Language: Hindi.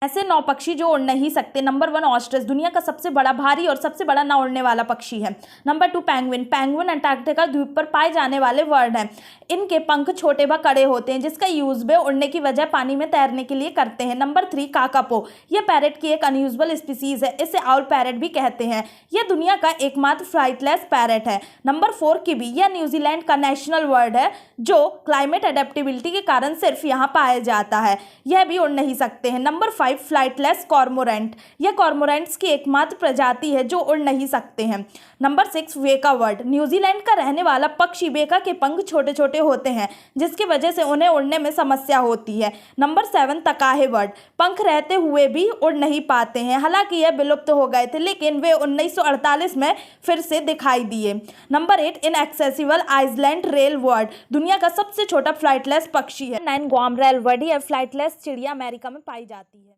ऐसे 9 पक्षी जो उड़ नहीं सकते। नंबर 1 ऑस्ट्रिच, दुनिया का सबसे बड़ा, भारी और सबसे बड़ा ना उड़ने वाला पक्षी है। नंबर 2 पेंगुइन, पेंगुइन अंटार्कटिका द्वीप पर पाए जाने वाले बर्ड हैं। इनके पंख छोटे व कड़े होते हैं, जिसका यूज वे उड़ने की वजह पानी में तैरने के लिए करते हैं। नंबर 3 काकापो, यह पैरेट की एक अनयूजुअल स्पीसीज है, इसे आउल पैरेट भी कहते हैं। यह दुनिया का एकमात्र फ्लाइटलेस पैरेट है। नंबर 4 किवी, यह न्यूजीलैंड का नेशनल बर्ड है, जो क्लाइमेट एडेप्टेबिलिटी के कारण सिर्फ यहाँ पाया जाता है। यह भी उड़ नहीं सकते हैं। नंबर 5 फ्लाइटलेस कॉर्मोरेंट, यह कॉर्मोरेंट्स की एकमात्र प्रजाति है जो उड़ नहीं सकते हैं। नंबर 6 वेका बर्ड, न्यूजीलैंड का रहने वाला पक्षी। वेका के पंख छोटे छोटे होते हैं, जिसकी वजह से उन्हें उड़ने में समस्या होती है। नंबर 7 तकाहे बर्ड, पंख रहते हुए भी उड़ नहीं पाते हैं। हालांकि यह विलुप्त हो गए थे, लेकिन वे 1948 में फिर से दिखाई दिए। Number 8 inaccessible island rail bird, दुनिया का सबसे छोटा फ्लाइटलेस पक्षी है। 9 गुआम रेल बर्ड, यह फ्लाइटलेस चिड़िया अमेरिका में पाई जाती है।